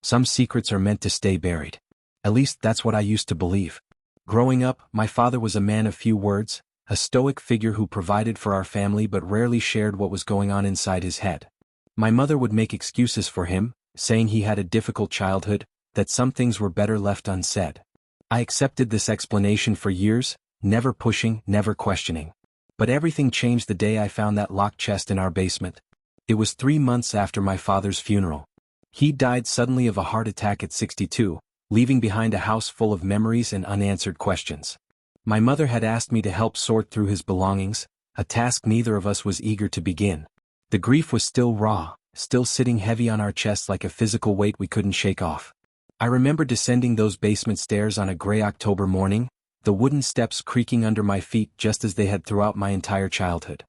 Some secrets are meant to stay buried. At least that's what I used to believe. Growing up, my father was a man of few words, a stoic figure who provided for our family but rarely shared what was going on inside his head. My mother would make excuses for him, saying he had a difficult childhood, that some things were better left unsaid. I accepted this explanation for years, never pushing, never questioning. But everything changed the day I found that locked chest in our basement. It was 3 months after my father's funeral. He died suddenly of a heart attack at 62, leaving behind a house full of memories and unanswered questions. My mother had asked me to help sort through his belongings, a task neither of us was eager to begin. The grief was still raw, still sitting heavy on our chests like a physical weight we couldn't shake off. I remember descending those basement stairs on a gray October morning, the wooden steps creaking under my feet just as they had throughout my entire childhood.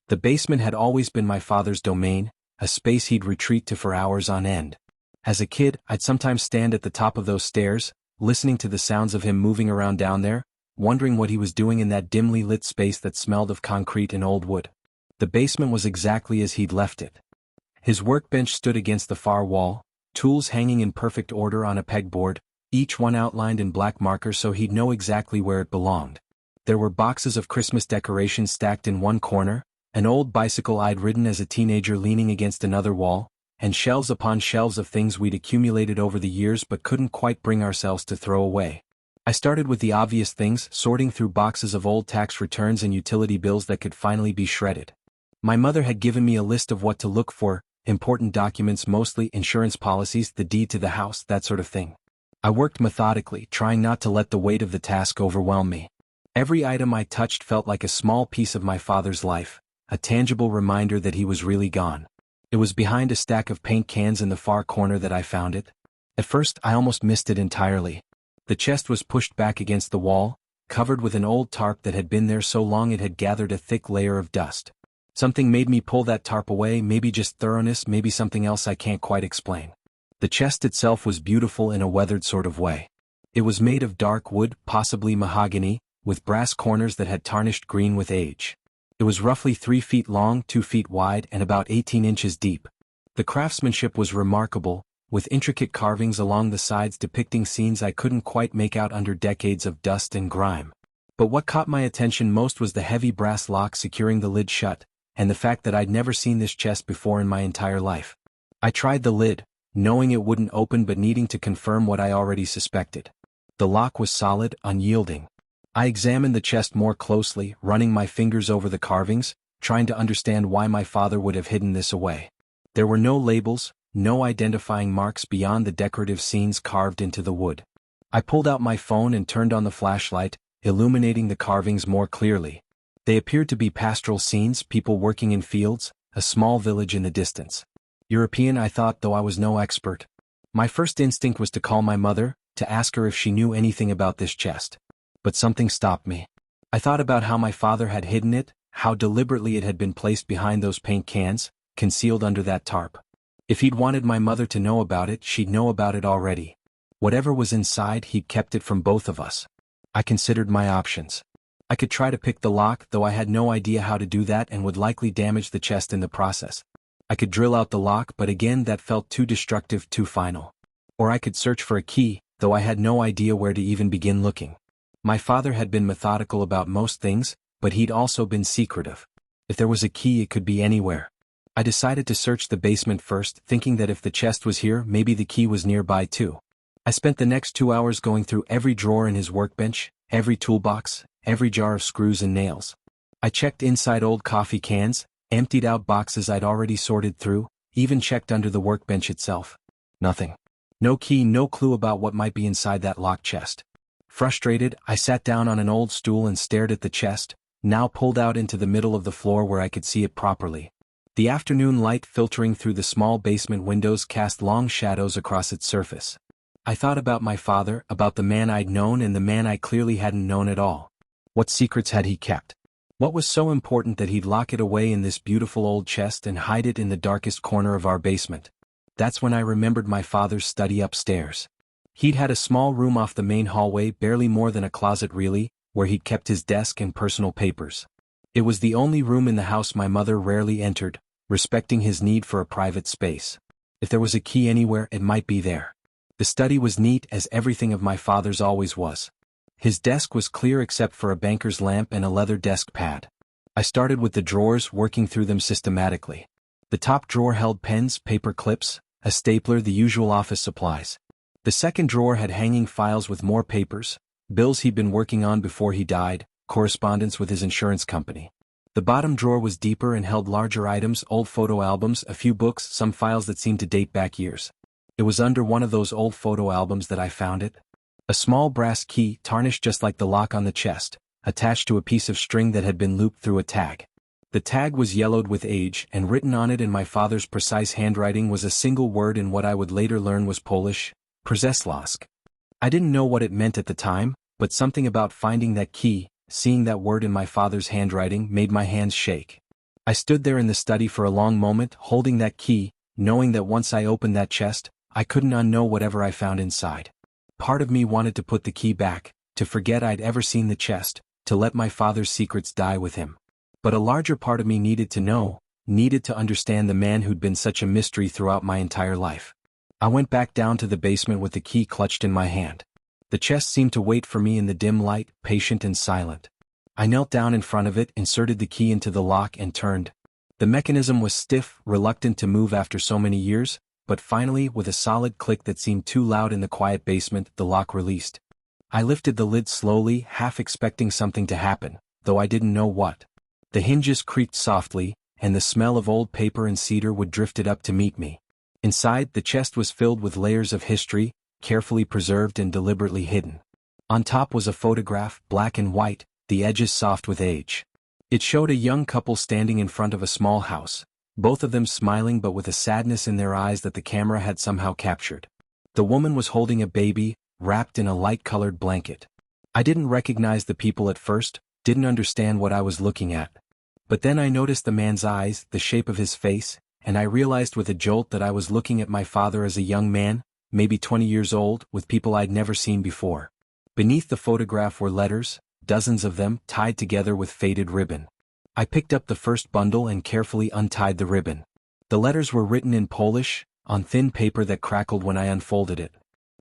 The basement had always been my father's domain, a space he'd retreat to for hours on end. As a kid, I'd sometimes stand at the top of those stairs, listening to the sounds of him moving around down there, wondering what he was doing in that dimly lit space that smelled of concrete and old wood. The basement was exactly as he'd left it. His workbench stood against the far wall, tools hanging in perfect order on a pegboard, each one outlined in black marker so he'd know exactly where it belonged. There were boxes of Christmas decorations stacked in one corner, an old bicycle I'd ridden as a teenager leaning against another wall, and shelves upon shelves of things we'd accumulated over the years but couldn't quite bring ourselves to throw away. I started with the obvious things, sorting through boxes of old tax returns and utility bills that could finally be shredded. My mother had given me a list of what to look for, important documents, mostly insurance policies, the deed to the house, that sort of thing. I worked methodically, trying not to let the weight of the task overwhelm me. Every item I touched felt like a small piece of my father's life, a tangible reminder that he was really gone. It was behind a stack of paint cans in the far corner that I found it. At first, I almost missed it entirely. The chest was pushed back against the wall, covered with an old tarp that had been there so long it had gathered a thick layer of dust. Something made me pull that tarp away, maybe just thoroughness, maybe something else I can't quite explain. The chest itself was beautiful in a weathered sort of way. It was made of dark wood, possibly mahogany, with brass corners that had tarnished green with age. It was roughly 3 feet long, 2 feet wide, and about 18 inches deep. The craftsmanship was remarkable, with intricate carvings along the sides depicting scenes I couldn't quite make out under decades of dust and grime. But what caught my attention most was the heavy brass lock securing the lid shut, and the fact that I'd never seen this chest before in my entire life. I tried the lid, knowing it wouldn't open but needing to confirm what I already suspected. The lock was solid, unyielding. I examined the chest more closely, running my fingers over the carvings, trying to understand why my father would have hidden this away. There were no labels, no identifying marks beyond the decorative scenes carved into the wood. I pulled out my phone and turned on the flashlight, illuminating the carvings more clearly. They appeared to be pastoral scenes, people working in fields, a small village in the distance. European, I thought, though I was no expert. My first instinct was to call my mother, to ask her if she knew anything about this chest. But something stopped me. I thought about how my father had hidden it, how deliberately it had been placed behind those paint cans, concealed under that tarp. If he'd wanted my mother to know about it, she'd know about it already. Whatever was inside, he'd kept it from both of us. I considered my options. I could try to pick the lock, though I had no idea how to do that and would likely damage the chest in the process. I could drill out the lock, but again that felt too destructive, too final. Or I could search for a key, though I had no idea where to even begin looking. My father had been methodical about most things, but he'd also been secretive. If there was a key, it could be anywhere. I decided to search the basement first, thinking that if the chest was here, maybe the key was nearby too. I spent the next 2 hours going through every drawer in his workbench, every toolbox, every jar of screws and nails. I checked inside old coffee cans, emptied out boxes I'd already sorted through, even checked under the workbench itself. Nothing. No key, no clue about what might be inside that locked chest. Frustrated, I sat down on an old stool and stared at the chest, now pulled out into the middle of the floor where I could see it properly. The afternoon light filtering through the small basement windows cast long shadows across its surface. I thought about my father, about the man I'd known and the man I clearly hadn't known at all. What secrets had he kept? What was so important that he'd lock it away in this beautiful old chest and hide it in the darkest corner of our basement? That's when I remembered my father's study upstairs. He'd had a small room off the main hallway, barely more than a closet really, where he'd kept his desk and personal papers. It was the only room in the house my mother rarely entered, respecting his need for a private space. If there was a key anywhere, it might be there. The study was neat as everything of my father's always was. His desk was clear except for a banker's lamp and a leather desk pad. I started with the drawers, working through them systematically. The top drawer held pens, paper clips, a stapler, the usual office supplies. The second drawer had hanging files with more papers, bills he'd been working on before he died, correspondence with his insurance company. The bottom drawer was deeper and held larger items, old photo albums, a few books, some files that seemed to date back years. It was under one of those old photo albums that I found it. A small brass key, tarnished just like the lock on the chest, attached to a piece of string that had been looped through a tag. The tag was yellowed with age, and written on it in my father's precise handwriting was a single word in what I would later learn was Polish, Przesłask. I didn't know what it meant at the time, but something about finding that key, seeing that word in my father's handwriting, made my hands shake. I stood there in the study for a long moment, holding that key, knowing that once I opened that chest, I couldn't unknow whatever I found inside. Part of me wanted to put the key back, to forget I'd ever seen the chest, to let my father's secrets die with him. But a larger part of me needed to know, needed to understand the man who'd been such a mystery throughout my entire life. I went back down to the basement with the key clutched in my hand. The chest seemed to wait for me in the dim light, patient and silent. I knelt down in front of it, inserted the key into the lock and turned. The mechanism was stiff, reluctant to move after so many years, but finally, with a solid click that seemed too loud in the quiet basement, the lock released. I lifted the lid slowly, half expecting something to happen, though I didn't know what. The hinges creaked softly, and the smell of old paper and cedar wood drifted up to meet me. Inside, the chest was filled with layers of history, carefully preserved and deliberately hidden. On top was a photograph, black and white, the edges soft with age. It showed a young couple standing in front of a small house, both of them smiling but with a sadness in their eyes that the camera had somehow captured. The woman was holding a baby, wrapped in a light-colored blanket. I didn't recognize the people at first, didn't understand what I was looking at. But then I noticed the man's eyes, the shape of his face, and I realized with a jolt that I was looking at my father as a young man, maybe 20 years old, with people I'd never seen before. Beneath the photograph were letters, dozens of them, tied together with faded ribbon. I picked up the first bundle and carefully untied the ribbon. The letters were written in Polish, on thin paper that crackled when I unfolded it.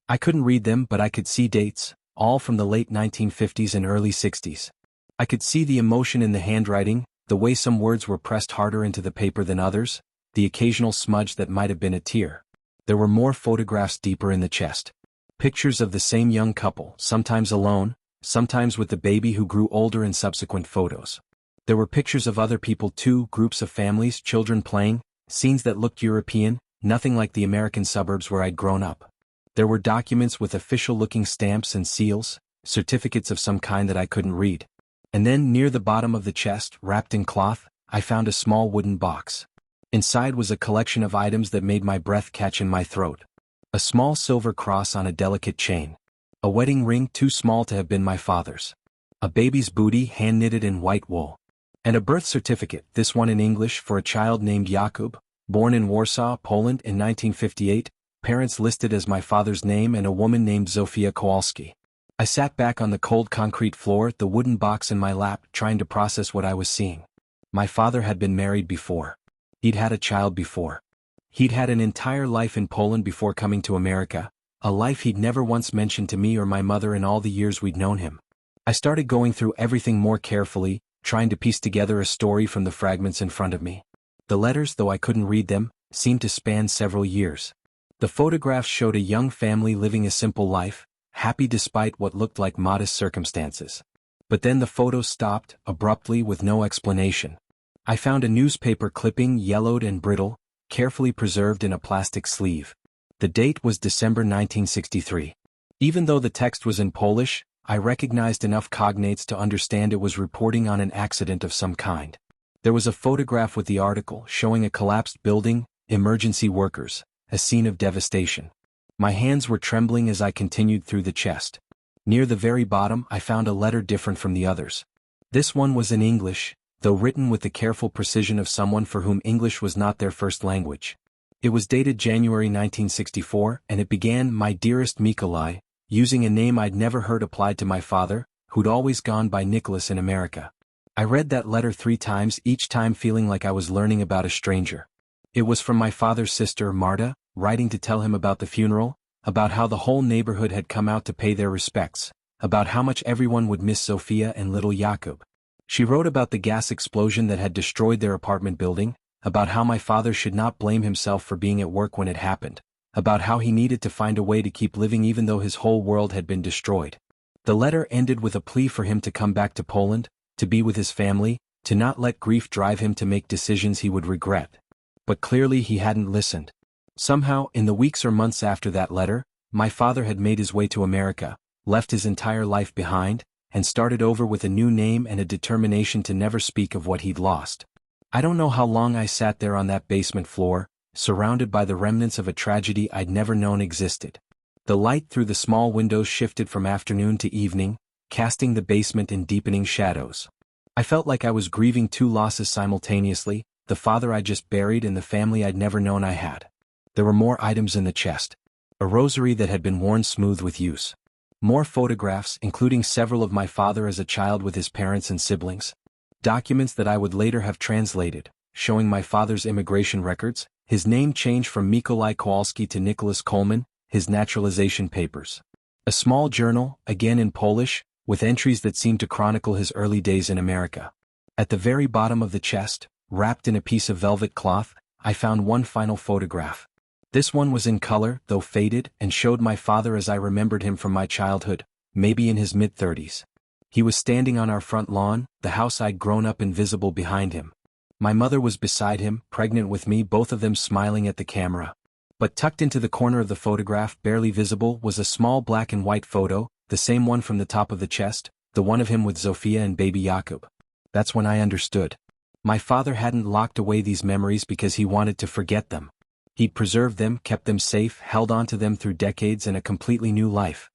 I couldn't read them, but I could see dates, all from the late 1950s and early 60s. I could see the emotion in the handwriting, the way some words were pressed harder into the paper than others, the occasional smudge that might have been a tear. There were more photographs deeper in the chest. Pictures of the same young couple, sometimes alone, sometimes with the baby who grew older in subsequent photos. There were pictures of other people too, groups of families, children playing, scenes that looked European, nothing like the American suburbs where I'd grown up. There were documents with official-looking stamps and seals, certificates of some kind that I couldn't read. And then, near the bottom of the chest, wrapped in cloth, I found a small wooden box. Inside was a collection of items that made my breath catch in my throat. A small silver cross on a delicate chain. A wedding ring too small to have been my father's. A baby's bootie hand-knitted in white wool. And a birth certificate, this one in English, for a child named Jakub, born in Warsaw, Poland in 1958, parents listed as my father's name and a woman named Zofia Kowalski. I sat back on the cold concrete floor, the wooden box in my lap, trying to process what I was seeing. My father had been married before. He'd had a child before. He'd had an entire life in Poland before coming to America, a life he'd never once mentioned to me or my mother in all the years we'd known him. I started going through everything more carefully, trying to piece together a story from the fragments in front of me. The letters, though I couldn't read them, seemed to span several years. The photographs showed a young family living a simple life, happy despite what looked like modest circumstances. But then the photos stopped, abruptly, with no explanation. I found a newspaper clipping, yellowed and brittle, carefully preserved in a plastic sleeve. The date was December 1963. Even though the text was in Polish, I recognized enough cognates to understand it was reporting on an accident of some kind. There was a photograph with the article, showing a collapsed building, emergency workers, a scene of devastation. My hands were trembling as I continued through the chest. Near the very bottom, I found a letter different from the others. This one was in English, though written with the careful precision of someone for whom English was not their first language. It was dated January 1964, and it began, "My dearest Mikolai," using a name I'd never heard applied to my father, who'd always gone by Nicholas in America. I read that letter 3 times, each time feeling like I was learning about a stranger. It was from my father's sister, Marta, writing to tell him about the funeral, about how the whole neighborhood had come out to pay their respects, about how much everyone would miss Sophia and little Jakub. She wrote about the gas explosion that had destroyed their apartment building, about how my father should not blame himself for being at work when it happened, about how he needed to find a way to keep living even though his whole world had been destroyed. The letter ended with a plea for him to come back to Poland, to be with his family, to not let grief drive him to make decisions he would regret. But clearly he hadn't listened. Somehow, in the weeks or months after that letter, my father had made his way to America, left his entire life behind, and started over with a new name and a determination to never speak of what he'd lost. I don't know how long I sat there on that basement floor, surrounded by the remnants of a tragedy I'd never known existed. The light through the small windows shifted from afternoon to evening, casting the basement in deepening shadows. I felt like I was grieving two losses simultaneously, the father I'd just buried and the family I'd never known I had. There were more items in the chest. A rosary that had been worn smooth with use. More photographs, including several of my father as a child with his parents and siblings. Documents that I would later have translated, showing my father's immigration records, his name change from Mikołaj Kowalski to Nicholas Coleman, his naturalization papers. A small journal, again in Polish, with entries that seemed to chronicle his early days in America. At the very bottom of the chest, wrapped in a piece of velvet cloth, I found one final photograph. This one was in color, though faded, and showed my father as I remembered him from my childhood, maybe in his mid-30s. He was standing on our front lawn, the house I'd grown up in visible behind him. My mother was beside him, pregnant with me, both of them smiling at the camera. But tucked into the corner of the photograph, barely visible, was a small black and white photo, the same one from the top of the chest, the one of him with Zofia and baby Jakub. That's when I understood. My father hadn't locked away these memories because he wanted to forget them. He'd preserved them, kept them safe, held on to them through decades and a completely new life.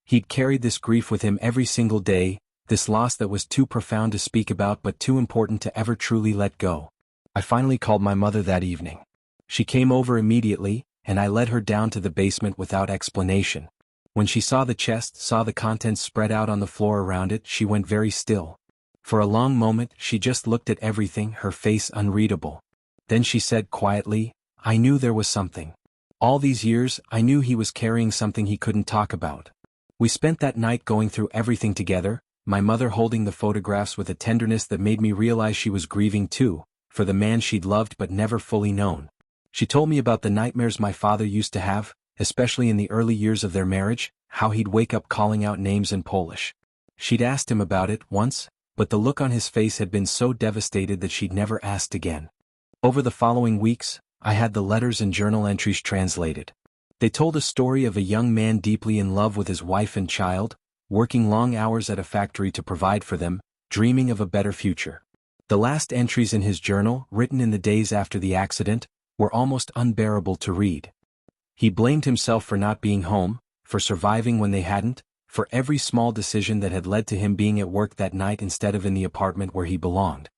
He'd carried this grief with him every single day, this loss that was too profound to speak about but too important to ever truly let go. I finally called my mother that evening. She came over immediately, and I led her down to the basement without explanation. When she saw the chest, saw the contents spread out on the floor around it, she went very still. For a long moment, she just looked at everything, her face unreadable. Then she said quietly, "I knew there was something. All these years, I knew he was carrying something he couldn't talk about." We spent that night going through everything together, my mother holding the photographs with a tenderness that made me realize she was grieving too, for the man she'd loved but never fully known. She told me about the nightmares my father used to have, especially in the early years of their marriage, how he'd wake up calling out names in Polish. She'd asked him about it once, but the look on his face had been so devastated that she'd never asked again. Over the following weeks, I had the letters and journal entries translated. They told a story of a young man deeply in love with his wife and child, working long hours at a factory to provide for them, dreaming of a better future. The last entries in his journal, written in the days after the accident, were almost unbearable to read. He blamed himself for not being home, for surviving when they hadn't, for every small decision that had led to him being at work that night instead of in the apartment where he belonged.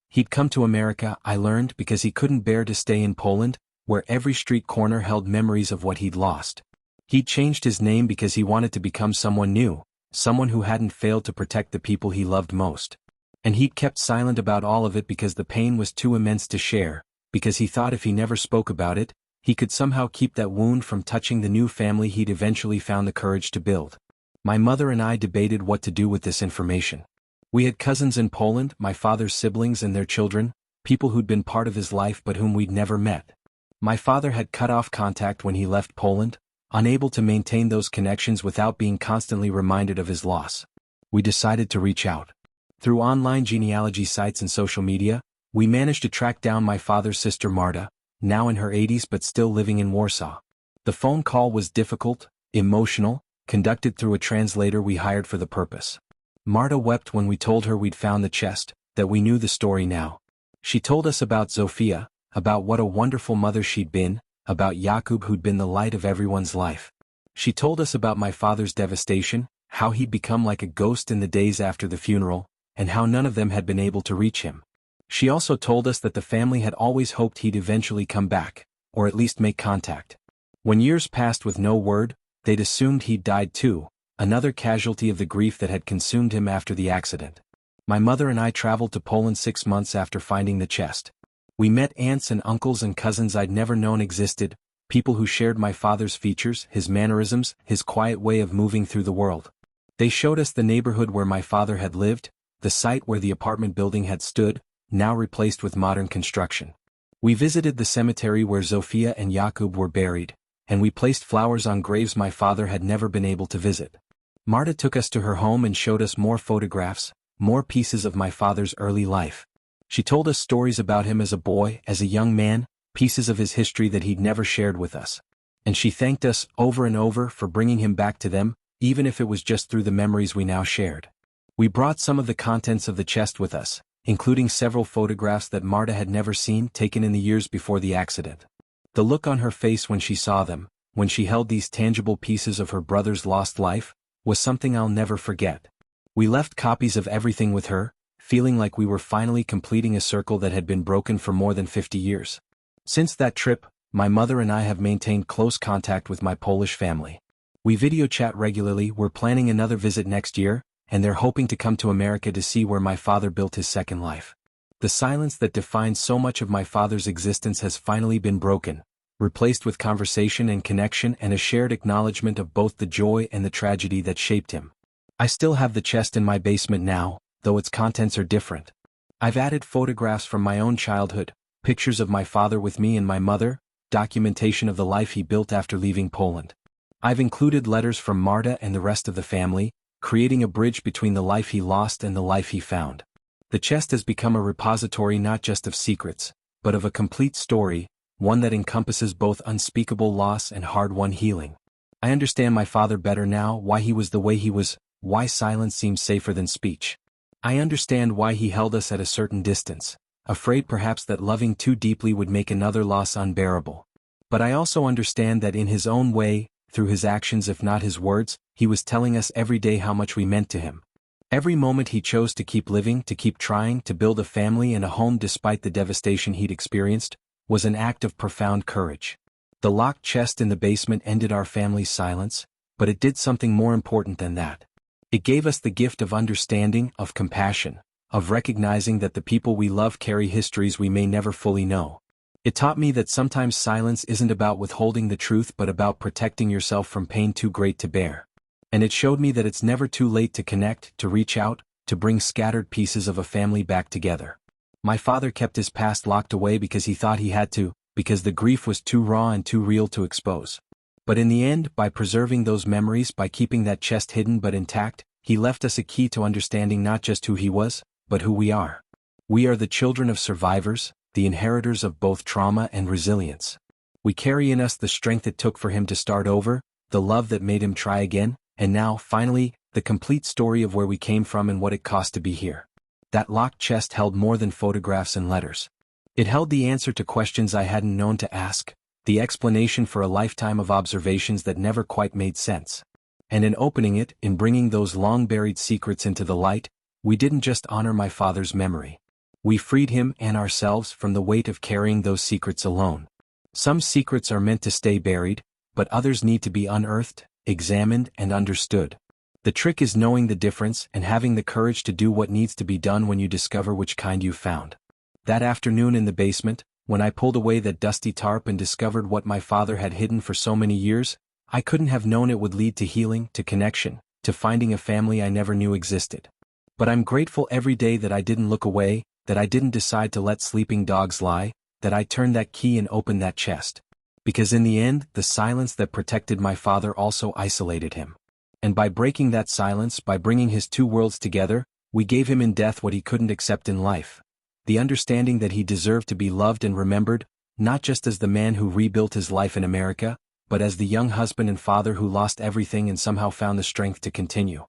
He'd come to America, I learned, because he couldn't bear to stay in Poland, where every street corner held memories of what he'd lost. He'd changed his name because he wanted to become someone new, someone who hadn't failed to protect the people he loved most. And he'd kept silent about all of it because the pain was too immense to share, because he thought if he never spoke about it, he could somehow keep that wound from touching the new family he'd eventually found the courage to build. My mother and I debated what to do with this information. We had cousins in Poland, my father's siblings and their children, people who'd been part of his life but whom we'd never met. My father had cut off contact when he left Poland, unable to maintain those connections without being constantly reminded of his loss. We decided to reach out. Through online genealogy sites and social media, we managed to track down my father's sister Marta, now in her 80s but still living in Warsaw. The phone call was difficult, emotional, conducted through a translator we hired for the purpose. Marta wept when we told her we'd found the chest, that we knew the story now. She told us about Zofia, about what a wonderful mother she'd been, about Jakub who'd been the light of everyone's life. She told us about my father's devastation, how he'd become like a ghost in the days after the funeral, and how none of them had been able to reach him. She also told us that the family had always hoped he'd eventually come back, or at least make contact. When years passed with no word, they'd assumed he'd died too, another casualty of the grief that had consumed him after the accident. My mother and I traveled to Poland 6 months after finding the chest. We met aunts and uncles and cousins I'd never known existed, people who shared my father's features, his mannerisms, his quiet way of moving through the world. They showed us the neighborhood where my father had lived, the site where the apartment building had stood, now replaced with modern construction. We visited the cemetery where Zofia and Jakub were buried, and we placed flowers on graves my father had never been able to visit. Marta took us to her home and showed us more photographs, more pieces of my father's early life. She told us stories about him as a boy, as a young man, pieces of his history that he'd never shared with us. And she thanked us over and over for bringing him back to them, even if it was just through the memories we now shared. We brought some of the contents of the chest with us, including several photographs that Marta had never seen, taken in the years before the accident. The look on her face when she saw them, when she held these tangible pieces of her brother's lost life, was something I'll never forget. We left copies of everything with her, feeling like we were finally completing a circle that had been broken for more than 50 years. Since that trip, my mother and I have maintained close contact with my Polish family. We video chat regularly. We're planning another visit next year, and they're hoping to come to America to see where my father built his second life. The silence that defined so much of my father's existence has finally been broken, replaced with conversation and connection and a shared acknowledgement of both the joy and the tragedy that shaped him. I still have the chest in my basement now, though its contents are different. I've added photographs from my own childhood, pictures of my father with me and my mother, documentation of the life he built after leaving Poland. I've included letters from Marta and the rest of the family, creating a bridge between the life he lost and the life he found. The chest has become a repository not just of secrets, but of a complete story, one that encompasses both unspeakable loss and hard-won healing. I understand my father better now, why he was the way he was, why silence seems safer than speech. I understand why he held us at a certain distance, afraid perhaps that loving too deeply would make another loss unbearable. But I also understand that in his own way, through his actions if not his words, he was telling us every day how much we meant to him. Every moment he chose to keep living, to keep trying, to build a family and a home despite the devastation he'd experienced, was an act of profound courage. The locked chest in the basement ended our family's silence, but it did something more important than that. It gave us the gift of understanding, of compassion, of recognizing that the people we love carry histories we may never fully know. It taught me that sometimes silence isn't about withholding the truth but about protecting yourself from pain too great to bear. And it showed me that it's never too late to connect, to reach out, to bring scattered pieces of a family back together. My father kept his past locked away because he thought he had to, because the grief was too raw and too real to expose. But in the end, by preserving those memories, by keeping that chest hidden but intact, he left us a key to understanding not just who he was, but who we are. We are the children of survivors, the inheritors of both trauma and resilience. We carry in us the strength it took for him to start over, the love that made him try again, and now, finally, the complete story of where we came from and what it cost to be here. That locked chest held more than photographs and letters. It held the answer to questions I hadn't known to ask, the explanation for a lifetime of observations that never quite made sense. And in opening it, in bringing those long-buried secrets into the light, we didn't just honor my father's memory. We freed him and ourselves from the weight of carrying those secrets alone. Some secrets are meant to stay buried, but others need to be unearthed, examined, and understood. The trick is knowing the difference and having the courage to do what needs to be done when you discover which kind you've found. That afternoon in the basement, when I pulled away that dusty tarp and discovered what my father had hidden for so many years, I couldn't have known it would lead to healing, to connection, to finding a family I never knew existed. But I'm grateful every day that I didn't look away, that I didn't decide to let sleeping dogs lie, that I turned that key and opened that chest. Because in the end, the silence that protected my father also isolated him. And by breaking that silence, by bringing his two worlds together, we gave him in death what he couldn't accept in life. The understanding that he deserved to be loved and remembered, not just as the man who rebuilt his life in America, but as the young husband and father who lost everything and somehow found the strength to continue.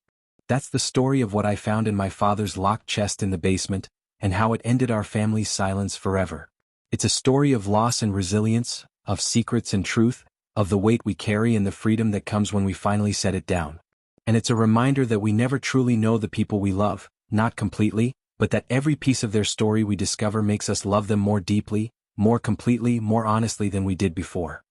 That's the story of what I found in my father's locked chest in the basement, and how it ended our family's silence forever. It's a story of loss and resilience, of secrets and truth, of the weight we carry and the freedom that comes when we finally set it down. And it's a reminder that we never truly know the people we love, not completely, but that every piece of their story we discover makes us love them more deeply, more completely, more honestly than we did before.